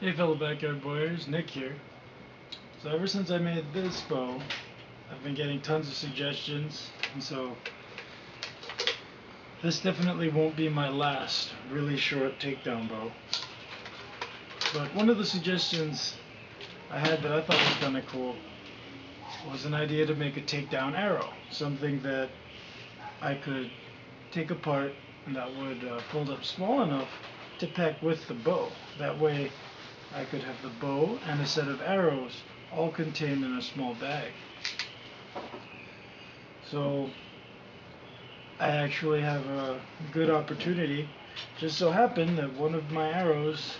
Hey fellow backyard boyers, Nick here. So ever since I made this bow, I've been getting tons of suggestions, and so this definitely won't be my last really short takedown bow. But one of the suggestions I had that I thought was kind of cool was an idea to make a takedown arrow, something that I could take apart and that would fold up small enough to pack with the bow. That way I could have the bow and a set of arrows all contained in a small bag. So I actually have a good opportunity. Just so happened that one of my arrows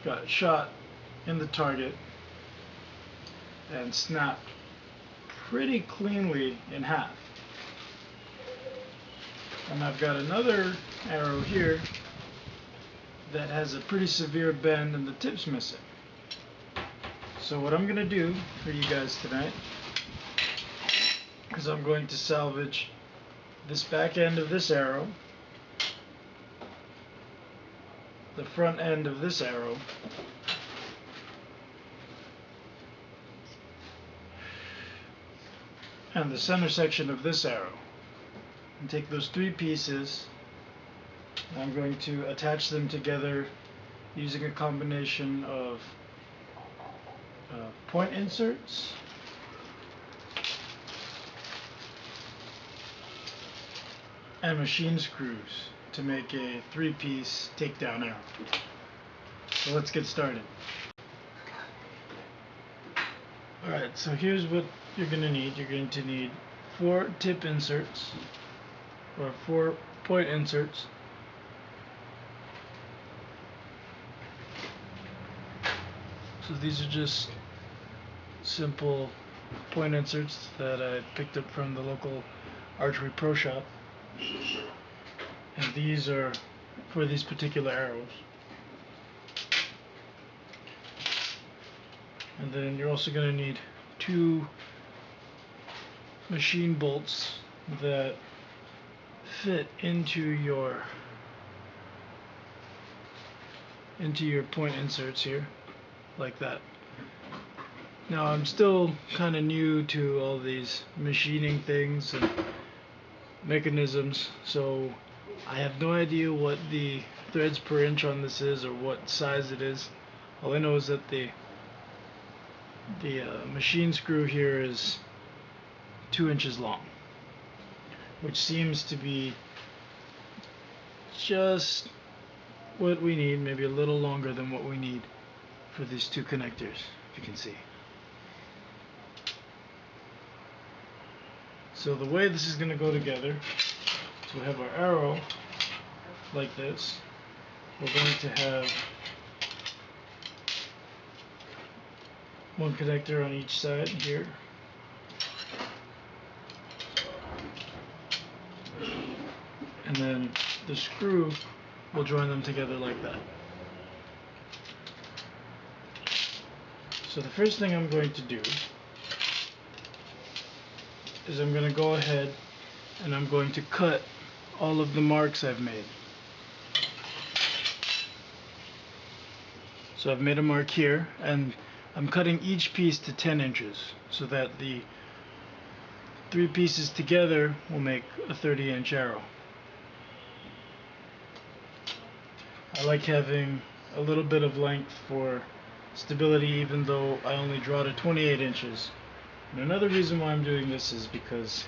got shot in the target and snapped pretty cleanly in half. And I've got another arrow here that has a pretty severe bend and the tip's missing. So what I'm going to do for you guys tonight is I'm going to salvage this back end of this arrow, the front end of this arrow, and the center section of this arrow, and take those three pieces and I'm going to attach them together using a combination of point inserts and machine screws to make a three-piece takedown arrow. So let's get started. Alright, so here's what you're going to need. You're going to need 4 tip inserts, or 4 point inserts. So these are just simple point inserts that I picked up from the local archery pro shop. And these are for these particular arrows. And then you're also going to need 2 machine bolts that fit into your point inserts here, like that. Now I'm still kind of new to all these machining things and mechanisms, so I have no idea what the threads per inch on this is or what size it is. All I know is that the machine screw here is 2 inches long, which seems to be just what we need, maybe a little longer than what we need for these 2 connectors, if you can see. So the way this is going to go together, so we have our arrow like this. We're going to have one connector on each side here, and then the screw will join them together like that. So the first thing I'm going to do is I'm going to go ahead and I'm going to cut all of the marks I've made. So I've made a mark here, and I'm cutting each piece to 10 inches so that the 3 pieces together will make a 30-inch arrow. I like having a little bit of length for stability, even though I only draw to 28 inches. And another reason why I'm doing this is because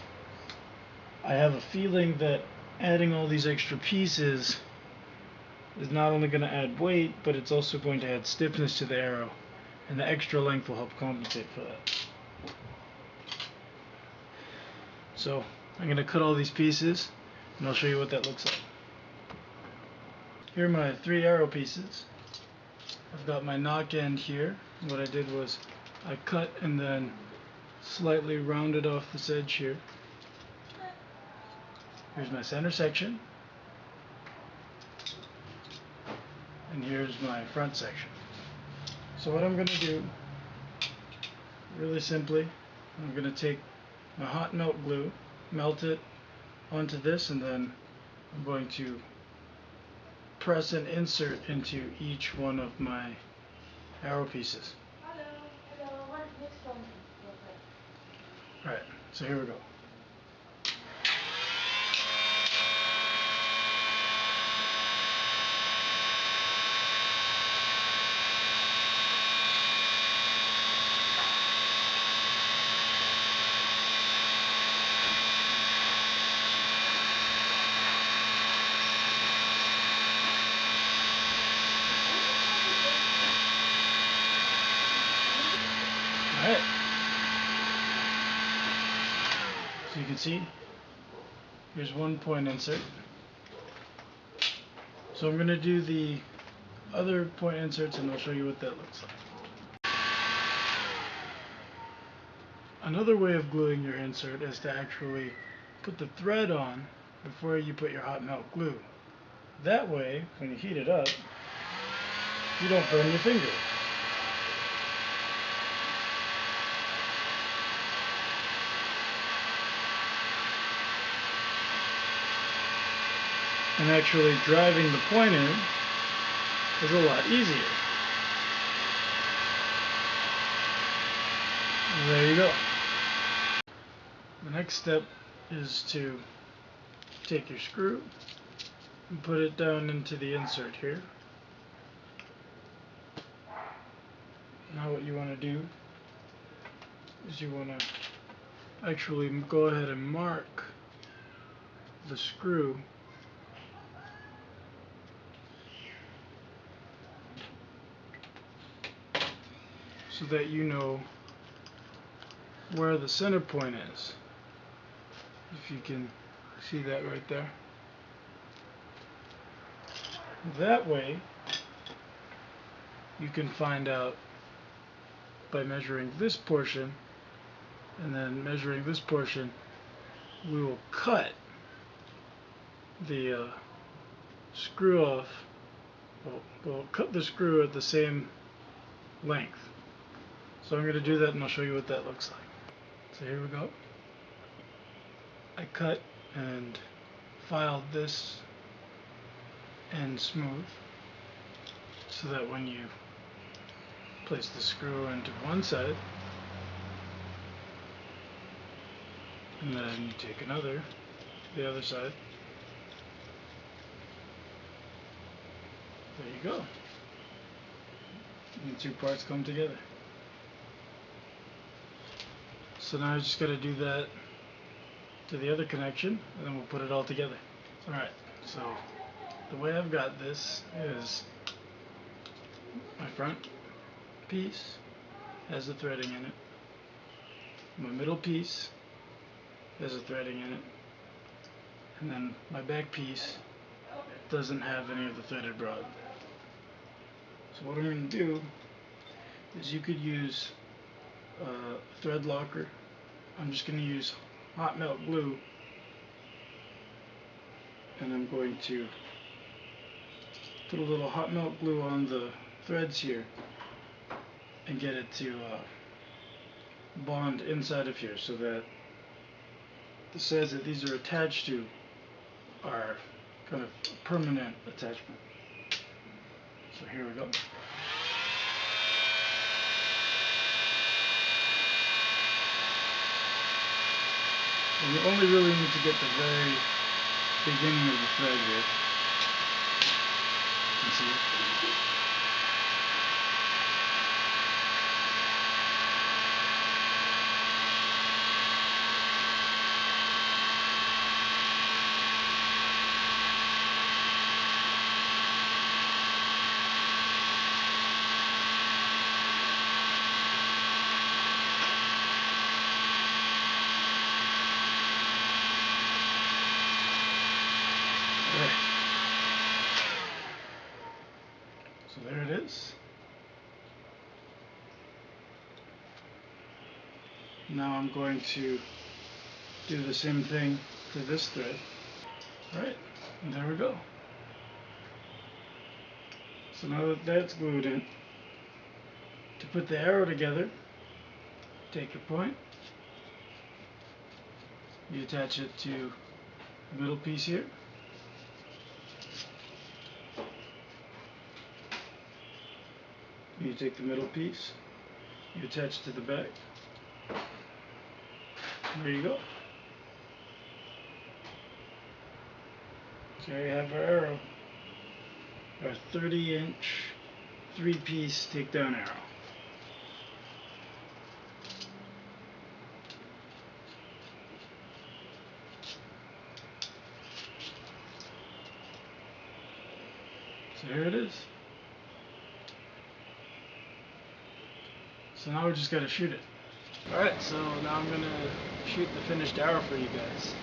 I have a feeling that adding all these extra pieces is not only going to add weight, but it's also going to add stiffness to the arrow, and the extra length will help compensate for that. So I'm going to cut all these pieces, and I'll show you what that looks like. Here are my 3 arrow pieces. I've got my knock end here. What I did was I cut and then slightly rounded off this edge here. Here's my center section, and here's my front section. So what I'm going to do, really simply, I'm going to take my hot melt glue, melt it onto this, and then I'm going to press and insert into each one of my arrow pieces. Alright, so here we go. Alright. So you can see, here's one point insert. So I'm going to do the other point inserts and I'll show you what that looks like. Another way of gluing your insert is to actually put the thread on before you put your hot melt glue. That way, when you heat it up, you don't burn your finger. And actually driving the point in is a lot easier. There you go. The next step is to take your screw and put it down into the insert here. Now what you want to do is you want to actually go ahead and mark the screw so that you know where the center point is. If you can see that right there. That way you can find out by measuring this portion and then measuring this portion. We will cut the screw off. We'll cut the screw at the same length. So I'm going to do that and I'll show you what that looks like. So here we go. I cut and filed this end smooth so that when you place the screw into one side and then you take another to the other side, there you go. And the two parts come together. So now I just got to do that to the other connection and then we'll put it all together. Alright, so the way I've got this is my front piece has the threading in it. My middle piece has a threading in it. And then my back piece doesn't have any of the threaded rod. So what I'm going to do is you could use a thread locker. I'm just going to use hot melt glue and I'm going to put a little hot melt glue on the threads here and get it to bond inside of here so that the sides that these are attached to are kind of a permanent attachment. So here we go. And you only really need to get the very beginning of the thread here. You can see it. So there it is. Now I'm going to do the same thing to this thread. Alright, and there we go. So now that that's glued in, to put the arrow together, take your point, you attach it to the middle piece here, You take the middle piece, you attach to the back. There you go. So there you have our arrow, our 30-inch 3-piece takedown arrow. So here it is. So now we just gotta shoot it. Alright, so now I'm gonna shoot the finished arrow for you guys.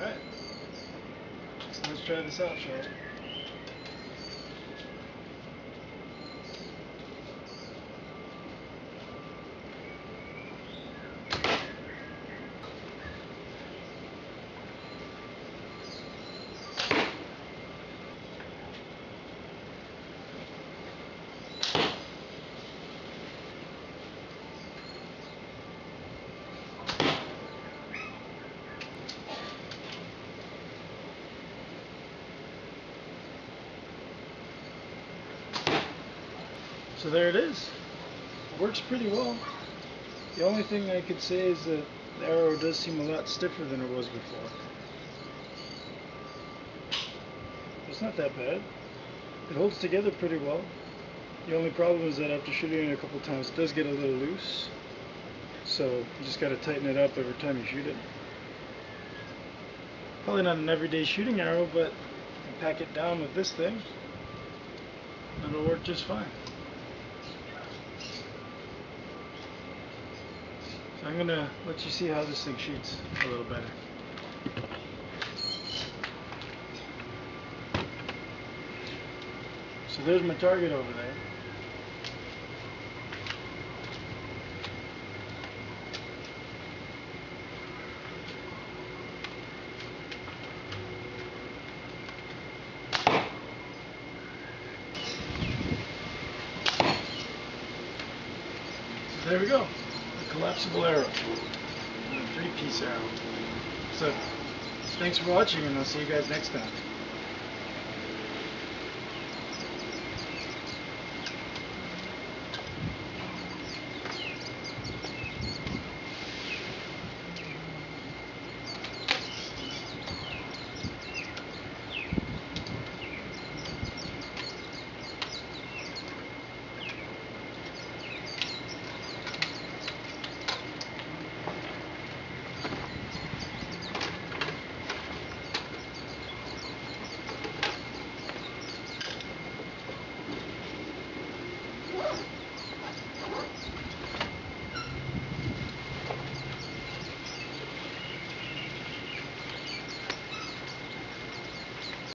Alright, so let's try this out, shall we? So there it is. It works pretty well. The only thing I could say is that the arrow does seem a lot stiffer than it was before. It's not that bad. It holds together pretty well. The only problem is that after shooting it a couple times, it does get a little loose. So you just got to tighten it up every time you shoot it. Probably not an everyday shooting arrow, but you pack it down with this thing, and it'll work just fine. So I'm going to let you see how this thing shoots a little better. So there's my target over there. So there we go. A collapsible arrow. A 3-piece arrow. So thanks for watching, and I'll see you guys next time.